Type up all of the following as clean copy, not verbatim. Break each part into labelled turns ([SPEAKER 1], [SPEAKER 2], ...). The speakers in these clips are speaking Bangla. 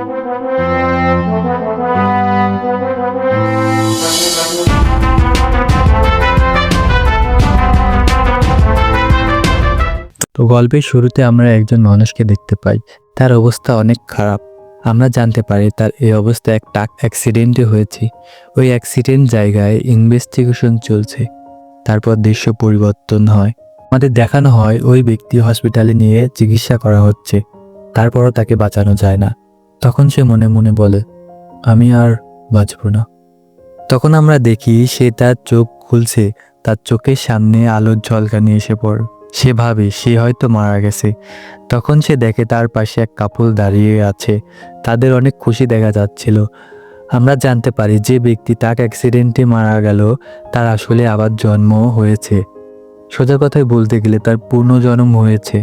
[SPEAKER 1] তো গল্পের শুরুতে আমরা একজন মানুষকে দেখতে পাই, তার অবস্থা অনেক খারাপ। আমরা জানতে পারি তার এই অবস্থা এক ট্রাক অ্যাক্সিডেন্টে হয়েছে। ওই অ্যাক্সিডেন্ট জায়গায় ইনভেস্টিগেশন চলছে। তারপর দৃশ্য পরিবর্তন হয়, আমাদের দেখানো হয় ওই ব্যক্তি হসপিটালে নিয়ে চিকিৎসা করা হচ্ছে, তারপরও তাকে বাঁচানো যায় না। তখন সে মনে মনে বলে, আমি আর বাঁচব না। তখন আমরা দেখি সে তার চোখ খুলছে, তার চোখের সামনে আলোর ঝলকানি এসে পড়ে। সে ভাবে সে হয়তো মারা গেছে। তখন সে দেখে তার পাশে এক কাপল দাঁড়িয়ে আছে, তাদের অনেক খুশি দেখা যাচ্ছিল। আমরা জানতে পারি যে ব্যক্তি ট্রাক অ্যাক্সিডেন্টে মারা গেল তার আসলে আবার জন্ম হয়েছে। সোজা কথায় বলতে গেলে তার পুনর্জন্ম হয়েছে,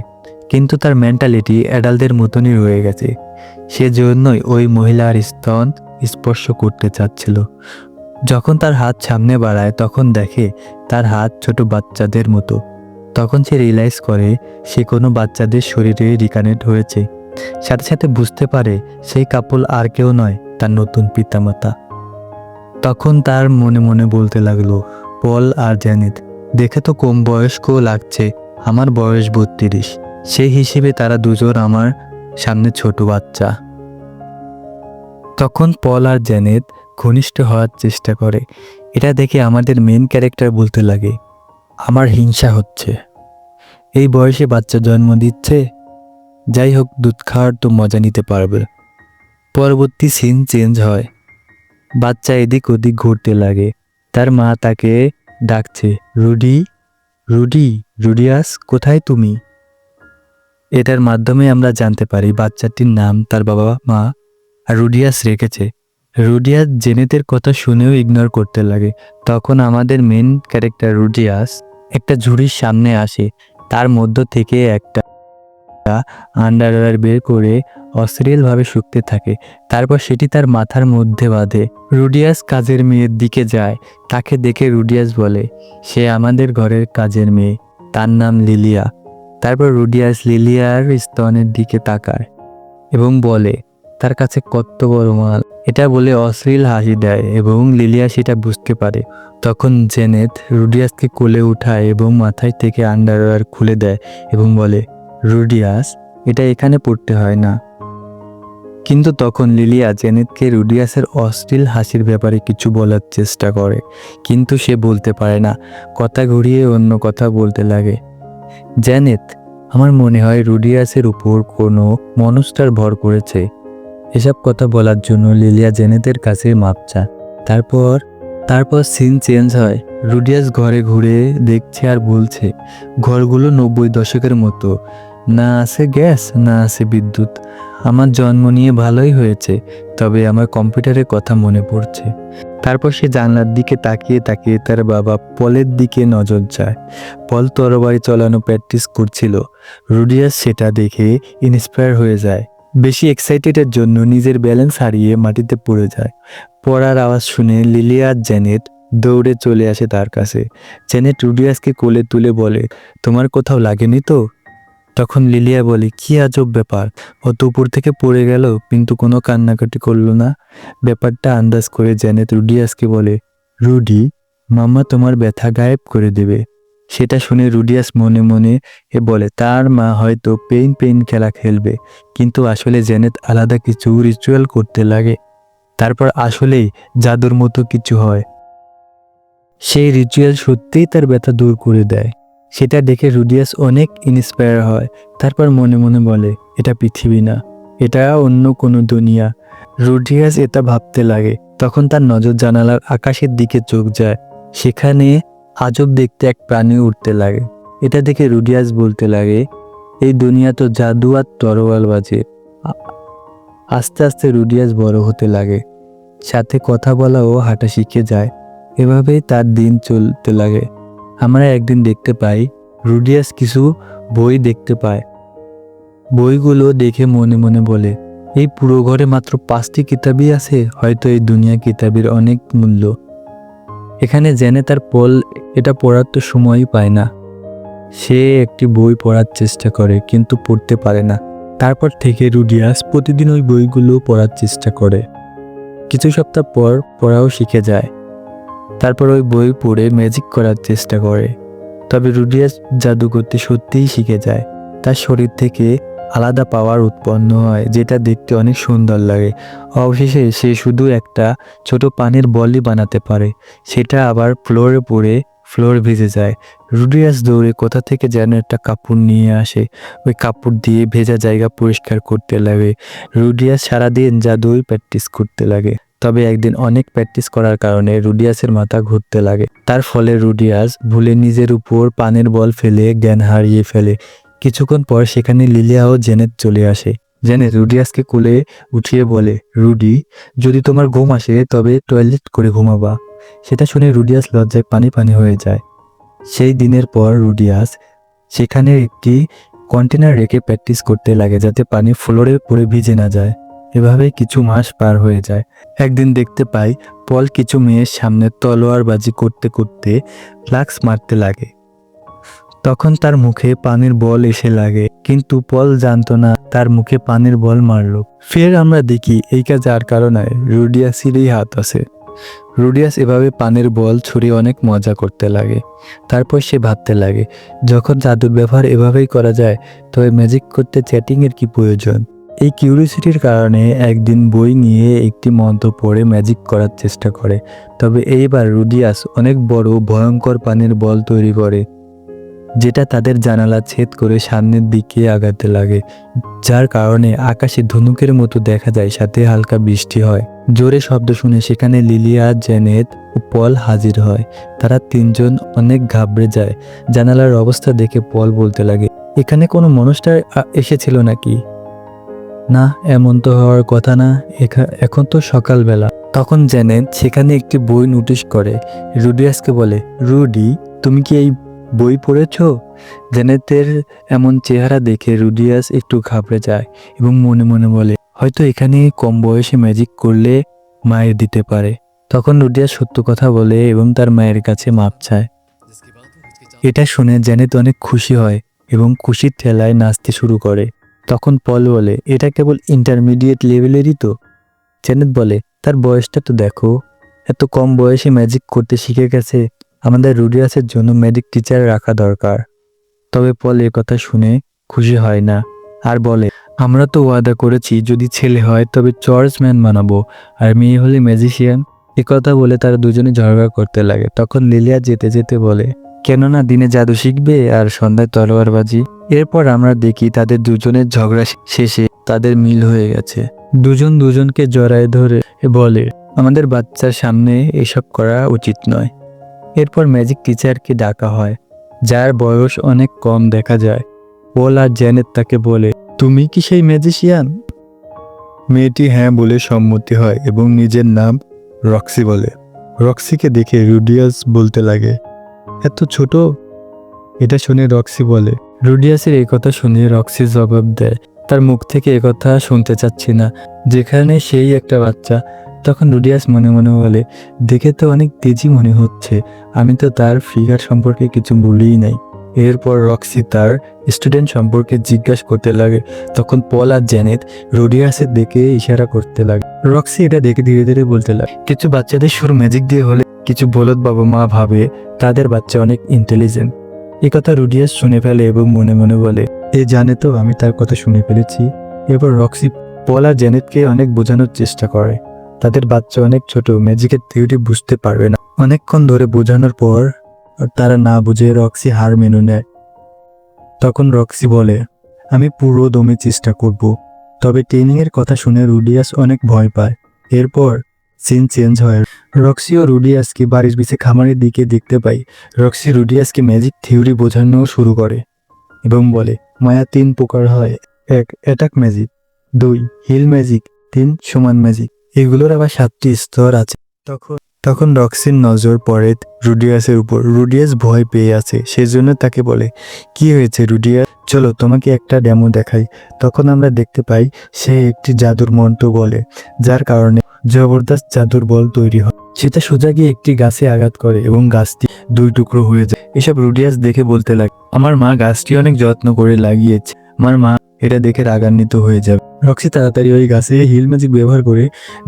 [SPEAKER 1] কিন্তু তার মেন্টালিটি অ্যাডাল্টদের মতনই রয়ে গেছে। সেজন্যই ওই মহিলার স্তন স্পর্শ করতে চাচ্ছিল। যখন তার হাত সামনে বাড়ায় তখন দেখে তার হাত ছোট বাচ্চাদের মতো। তখন সে রিয়েলাইজ করে সে কোনো বাচ্চাদের শরীরে রিকানেক্ট হয়েছে। সাথে সাথে বুঝতে পারে সেই কাপল আর কেউ নয়, তার নতুন পিতামাতা। তখন তার মনে মনে বলতে লাগলো, পল আর জ্যানেট দেখে তো কম বয়স্ক লাগছে, আমার বয়স 32, সেই হিসেবে তারা দুজন আমার সামনে ছোট বাচ্চা। তখন পল আর জ্যানেট ঘনিষ্ঠ হওয়ার চেষ্টা করে। এটা দেখে আমাদের মেন ক্যারেক্টার বলতে লাগে, আমার হিংসা হচ্ছে, এই বয়সে বাচ্চা জন্ম দিচ্ছে। যাই হোক, দুধ খাওয়ার তো মজা নিতে পারবে। পরবর্তী সিন চেঞ্জ হয়, বাচ্চা এদিক ওদিক ঘুরতে লাগে। তার মা তাকে ডাকছে, রুডি, রুডি, রুডিয়াস, কোথায় তুমি? এটার মাধ্যমে আমরা জানতে পারি বাচ্চাটির নাম তার বাবা মা আর রুডিয়াস রেখেছে। রুডিয়াস জেনেতের কথা শুনেও ইগনোর করতে লাগে। তখন আমাদের মেন ক্যারেক্টার রুডিয়াস একটা ঝুড়ির সামনে আসে, তার মধ্য থেকে একটা আন্ডারওয়্যার বের করে অশ্লীলভাবে শুকতে থাকে। তারপর সেটি তার মাথার মধ্যে বাঁধে। রুডিয়াস কাজের মেয়ের দিকে যায়, তাকে দেখে রুডিয়াস বলে, সে আমাদের ঘরের কাজের মেয়ে, তার নাম লিলিয়া। তারপর রুডিয়াস লিলিয়ার স্তনের দিকে তাকায় এবং বলে, তার কাছে কত বড় মাল। এটা বলে অশ্লীল হাসি দেয় এবং লিলিয়া সেটা বুঝতে পারে। তখন জেনেট রুডিয়াসকে কোলে উঠায় এবং মাথায় থেকে আন্ডারওয়্যার খুলে দেয় এবং বলে, রুডিয়াস, এটা এখানে পড়তে হয় না। কিন্তু তখন লিলিয়া জেনেটকে রুডিয়াসের অশ্লীল হাসির ব্যাপারে কিছু বলার চেষ্টা করে, কিন্তু সে বলতে পারে না। কথা ঘুরিয়ে অন্য কথা বলতে লাগে। জেনেট, আমার মনে হয় রুডিয়াসের উপর কোনো মনস্টার ভর করেছে। এসব কথা বলার জন্য লিলিয়া জেনেটের কাছে মাপ চায়। তারপর সিন চেঞ্জ হয়। রুডিয়াস ঘরে ঘুরে দেখছে আর বলছে, ঘরগুলো 90 দশকের মতো, না আছে গ্যাস, না আছে বিদ্যুৎ। আমার জন্ম নিয়ে ভালোই হয়েছে, তবে আমার কম্পিউটারের কথা মনে পড়ছে। তারপর সে জানলার দিকে তাকিয়ে তাকিয়ে তার বাবা পলের দিকে নজর যায়। পল তরবারি চালানো প্র্যাকটিস করছিল। রুডিয়াস সেটা দেখে ইন্সপায়ার হয়ে যায়। বেশি এক্সাইটেডের জন্য নিজের ব্যালেন্স হারিয়ে মাটিতে পড়ে যায়। পড়ার আওয়াজ শুনে লিলিয়া আর জেনেট দৌড়ে চলে আসে তার কাছে। জেনেট রুডিয়াসকে কোলে তুলে বলে, তোমার কোথাও লাগেনি তো? তখন লিলিয়া বলে, কি আজব ব্যাপার, অত উপর থেকে পড়ে গেল কিন্তু কোনো কান্নাকাটি করলো না। ব্যাপারটা আন্দাজ করে জেনেট রুডিয়াসকে বলে, রুডি, মাম্মা তোমার ব্যথা গায়েব করে দেবে। সেটা শুনে রুডিয়াস মনে মনে বলে তার মা হয়তো পেইন খেলা খেলবে, কিন্তু আসলে জেনেট আলাদা কিছু রিচুয়াল করতে লাগে। তারপর আসলেই জাদুর মতো কিছু হয়। সেই রিচুয়াল সত্যিই তার ব্যথা দূর করে দেয়। সেটা দেখে রুডিয়াস অনেক ইন্সপায়ার হয়। তারপর মনে মনে বলে, এটা পৃথিবী না, এটা অন্য কোনো দুনিয়া। রুডিয়াস এটা ভাবতে লাগে। তখন তার নজর জানালার আকাশের দিকে চোখ যায়। সেখানে আজব দেখতে এক প্রাণী উঠতে লাগে। এটা দেখে রুডিয়াস বলতে লাগে, এই দুনিয়া তো জাদু আর তরোয়াল বাজে। আস্তে আস্তে রুডিয়াস বড় হতে লাগে, সাথে কথা বলা ও হাঁটা শিখে যায়। এভাবেই তার দিন চলতে লাগে। আমরা একদিন দেখতে পাই রুডিয়াস কিছু বই দেখতে পায়। বইগুলো দেখে মনে মনে বলে, এই পুরো ঘরে মাত্র 5টি কিতাবই আছে, হয়তো এই দুনিয়া কিতাবের অনেক মূল্য। এখানে জেনে তার পল এটা পড়ার তো সময়ই পায় না। সে একটি বই পড়ার চেষ্টা করে কিন্তু পড়তে পারে না। তারপর থেকে রুডিয়াস প্রতিদিন ওই বইগুলো পড়ার চেষ্টা করে। কিছু সপ্তাহ পর পড়াও শিখে যায়। তারপর ওই বই পড়ে ম্যাজিক করার চেষ্টা করে। তবে রুডিয়াস জাদু করতে সত্যিই শিখে যায়। তার শরীর থেকে আলাদা পাওয়ার উৎপন্ন হয়, যেটা দেখতে অনেক সুন্দর লাগে। অবশেষে সে শুধু একটা ছোট পানির বলই বানাতে পারে। সেটা আবার ফ্লোরে পড়ে ফ্লোর ভিজে যায়। রুডিয়াস দৌড়ে কোথা থেকে যেন একটা কাপড় নিয়ে আসে। ওই কাপড় দিয়ে ভেজা জায়গা পরিষ্কার করতে লাগে। রুডিয়াস সারাদিন জাদুই প্র্যাকটিস করতে লাগে। তবে একদিন অনেক প্র্যাকটিস করার কারণে রুডিয়াসের মাথা ঘুরতে লাগে। তার ফলে রুডিয়াস ভুলে নিজের উপর পানির বল ফেলে জ্ঞান হারিয়ে ফেলে। কিছুক্ষণ পর সেখানে লিলিয়া ও জেনেট চলে আসে। জেনেট রুডিয়াসকে কোলে উঠিয়ে বলে, রুডি, যদি তোমার ঘুম আসে তবে টয়লেট করে ঘুমাবা। সেটা শুনে রুডিয়াস লজ্জায় পানি পানি হয়ে যায়। সেই দিনের পর রুডিয়াস সেখানে একটি কন্টেনার রেখে প্র্যাকটিস করতে লাগে, যাতে পানি ফ্লোরে পড়ে ভিজে না যায়। এভাবে কিছু মাস পার হয়ে যায়। একদিন দেখতে পাই পল কিছু মেয়ের সামনে তলোয়ারবাজি করতে করতে ফ্লাক্স মারতে লাগে। তখন তার মুখে পানির বল এসে লাগে, কিন্তু পল জানতো না তার মুখে পানির বল মারলো। ফের আমরা দেখি এই কাজে আর কারো নয়, রুডিয়াসেরই হাত আছে। রুডিয়াস এভাবে পানির বল ছুঁড়ে অনেক মজা করতে লাগে। তারপর সে ভাবতে লাগে, যখন জাদুর ব্যবহার এভাবেই করা যায়, তবে ম্যাজিক করতে চ্যাটিংয়ের কি প্রয়োজন। এই কিউরিওসিটির কারণে একদিন বই নিয়ে একটি মন্ত্র পড়ে ম্যাজিক করার চেষ্টা করে। তবে এইবার রুডিয়াস অনেক বড় ভয়ঙ্কর পানির বল তৈরি করে, যেটা তাদের জানালা ছেদ করে সামনের দিকে আগাতে লাগে, যার কারণে আকাশে ধনুকের মতো দেখা যায়, সাথে হালকা বৃষ্টি হয়। জোরে শব্দ শুনে সেখানে লিলিয়া, জেনেট ও পল হাজির হয়। তারা তিনজন অনেক ঘাবড়ে যায়। জানালার অবস্থা দেখে পল বলতে লাগে, এখানে কোনো মনস্টার এসেছিল নাকি? না, এমন তো হওয়ার কথা না, এখন তো সকালবেলা। তখন জেনেট সেখানে একটি বই নোটিশ করে। রুডিয়াসকে বলে, রুডি, তুমি কি এই বই পড়েছো? জেনেটের এমন চেহারা দেখে রুডিয়াস একটু ঘাবড়ে যায় এবং মনে মনে বলে, হয়তো এখানে কম বয়সে ম্যাজিক করলে মায়ের দিতে পারে। তখন রুডিয়াস সত্য কথা বলে এবং তার মায়ের কাছে মাপ চায়। এটা শুনে জেনেট অনেক খুশি হয় এবং খুশির ঠেলায় নাচতে শুরু করে। তখন পল বলে, এটা কেবল ইন্টারমিডিয়েট লেভেলেরই তো। জেনেট বলে, তার বয়সটা তো দেখো, এত কম বয়সে ম্যাজিক করতে শিখে গেছে। আমাদের রুডিয়াসের জন্য ম্যাজিক টিচার রাখা দরকার। তবে পল এ কথা শুনে খুশি হয় না আর বলে, আমরা তো ওয়াদা করেছি যদি ছেলে হয় তবে চর্চম্যান বানাবো, আর মেয়ে হলে ম্যাজিশিয়ান। কথা বলে তারা দুজনে ঝগড়া করতে লাগে। তখন লিলিয়া যেতে যেতে বলে, কেননা দিনে জাদু শিখবে আর সন্ধ্যায় তলোয়ারবাজি। এরপর আমরা দেখি তাদের দুজনের ঝগড়া শেষে তাদের মিল হয়ে গেছে। দুজন দুজনকে জড়ায় ধরে বলে, আমাদের বাচ্চার সামনে এসব করা উচিত নয়। এরপর ম্যাজিক টিচারকে ডাকা হয়, যার বয়স অনেক কম দেখা যায়। পল আর জেনেট তাকে বলে, তুমি কি সেই ম্যাজিশিয়ান? মেয়েটি হ্যাঁ বলে সম্মতি হয় এবং নিজের নাম রক্সি বলে। রক্সিকে দেখে রুডিয়াস বলতে লাগে, এত ছোট। এটা শুনে রক্সি বলে, রুডিয়াসের এই কথা শুনে রক্সি জবাব দেয়, তার মুখ থেকে একথা শুনতে চাচ্ছি না, যেখানে সেই একটা বাচ্চা। তখন রুডিয়াস মনে মনে বলে, দেখে তো অনেক তেজি মনে হচ্ছে, আমি তো তার ফিগার সম্পর্কে কিছু বলিই নাই। এরপর রক্সি তার স্টুডেন্ট সম্পর্কে জিজ্ঞাসা করতে লাগে। তখন পল আর জেনেট রুডিয়াসের দিকে ইশারা করতে লাগে। রক্সি এটা দেখে ধীরে ধীরে বলতে লাগে, কিছু বাচ্চাদের শুরু ম্যাজিক দিয়ে হলে কিছু বলদ বাবা মা ভাবে তাদের বাচ্চা অনেক ইন্টেলিজেন্ট। এই কথা রুডিয়াস শুনে ফেলে এবং মনে মনে বলে, এ জানে তো আমি তার কথা শুনে ফেলেছি। এরপর রক্সি পল আর জেনেটকে অনেক বোঝানোর চেষ্টা করে, তাদের বাচ্চা অনেক ছোট, ম্যাজিকের থিওরি বুঝতে পারবে না। অনেকক্ষণ ধরে বোঝানোর পর তারা না বুঝে রক্সি হার মেনে নেয়। তখন রক্সি বলে, আমি পুরো দমে চেষ্টা করব। তবে ট্রেনিং এর কথা শুনে রুডিয়াস অনেক ভয় পায়। এরপর সিন চেঞ্জ হয়। রক্সি ও রুডিয়াসকে বাড়ির পিছে খামারের দিকে দেখতে পাই। রক্সি রুডিয়াসকে ম্যাজিক থিওরি বোঝানো শুরু করে এবং বলে, মায়া 3 প্রকার হয়, 1 অ্যাটাক ম্যাজিক, 2 হিল ম্যাজিক, 3 সমান ম্যাজিক। এগুলোর আবার 7টি স্তর আছে। তখন রক্সির নজর পড়ে রুডিয়াসের উপর। রুডিয়াস ভয় পেয়ে আছে, সেজন্য তাকে বলে, কি হয়েছে রুডিয়াস, চলো তোমাকে একটা ডেমো দেখাই। তখন আমরা দেখতে পাই সে একটি জাদুর মন্ত্র বলে, যার কারণে জবরদস্ত জাদুর বল তৈরি হয়। সেটা সোজা গিয়ে একটি গাছে আঘাত করে এবং গাছটি 2 টুকরো হয়ে যায়। এসব রুডিয়াস দেখে বলতে লাগে, আমার মা গাছটি অনেক যত্ন করে লাগিয়েছে, আমার মা এটা দেখে রাগান্বিত হয়ে যাবে। রক্সি তাড়াতাড়ি ওই গাছে হিল ম্যাজিক ব্যবহার করে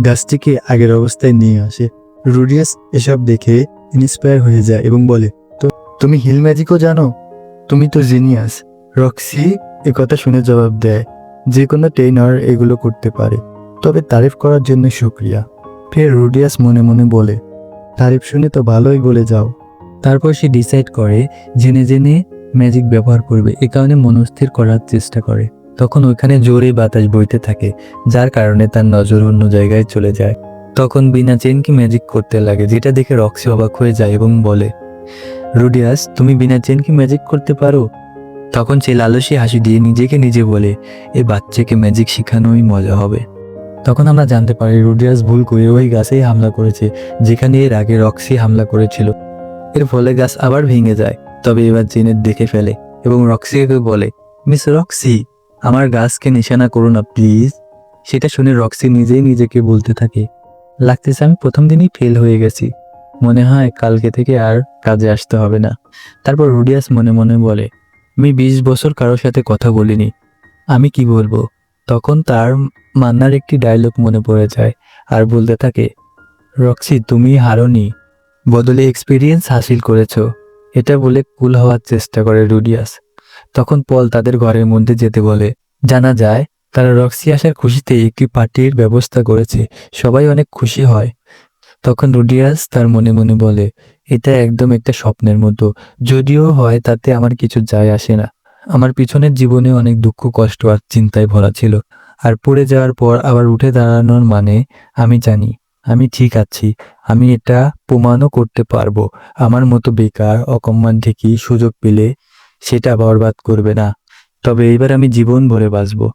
[SPEAKER 1] গাছটিকে আগের অবস্থায় নিয়ে আসে। রুডিয়াস এসব দেখে ইন্সপায়ার হয়ে যায় এবং বলে, তো তুমি হিল ম্যাজিকও জানো? তুমি তো জিনিয়াস। রক্সি কথা শুনে জবাব দেয়, যে কোনো ট্রেনার এগুলো করতে পারে, তবে তারিফ করার জন্য শুক্রিয়া। ফের রুডিয়াস মনে মনে বলে, তারিফ শুনে তো ভালোই বলে যাও। তারপর সে ডিসাইড করে জেনে জেনে ম্যাজিক ব্যবহার করবে, এ কারণে মনস্থির করার চেষ্টা করে। তখন ওইখানে জোরে বাতাস বইতে থাকে, যার কারণে তার নজর অন্য জায়গায় চলে যায়। তখন বিনা চেনকে ম্যাজিক করতে লাগে, যেটা দেখে রক্সি অবাক হয়ে যায় এবং বলে, রুডিয়াস তুমি বিনা চেনকে ম্যাজিক করতে পারো? তখন সে লালসী হাসি দিয়ে নিজেকে নিজে বলে, এই বাচ্চাকে ম্যাজিক শেখানোই মজা হবে। তখন আমরা জানতে পারি রুডিয়াস ভুল করে ওই গাছেই হামলা করেছে, যেখানে এর আগে রক্সি হামলা করেছিল। এর ফলে গাছ আবার ভেঙে যায়, তবে এবার জেনেট দেখে ফেলে এবং রক্সিকে বলে, মিস রক্সি, আমার গাছকে নিশানা করো না প্লিজ। সেটা শুনে রক্সি নিজেই নিজেকে বলতে থাকে, লাগতেছে আমি প্রথম দিনই ফেল হয়ে গেছি, মনে হয় কালকে থেকে আর কাজে আসতে হবে না। তারপর রুডিয়াস মনে মনে বলে, আমি 20 বছর কারোর সাথে কথা বলিনি, আমি কি বলবো? তখন তার মান্নার একটি ডায়লগ মনে পড়ে যায় আর বলতে থাকে, রক্সি তুমি হারোনি, বদলে এক্সপিরিয়েন্স হাসিল করেছো। এটা বলে কুল হওয়ার চেষ্টা করে রুডিয়াস। তখন পল তাদের ঘরের মধ্যে যেতে বলে। জানা যায় তারা রক্সি আসার খুশিতে একটি পার্টির ব্যবস্থা করেছে, সবাই অনেক খুশি হয়। তখন রুডিয়াস তার মনে মনে বলে, এটা একদম একটা স্বপ্নের মতো, যদিও হয় তাতে আমার কিছু যায় আসে না। আমার পিছনের জীবনে অনেক দুঃখ কষ্ট আর চিন্তায় ভরা ছিল, আর পড়ে যাওয়ার পর আবার উঠে দাঁড়ানোর মানে আমি জানি আমি ঠিক আছি। আমি এটা প্রমাণও করতে পারবো। আমার মতো বেকার অকম্মান ঠিকই সুযোগ পেলে সেটা বরবাদ করবে না। তবে এইবার আমি জীবন ভরে বাঁচবো।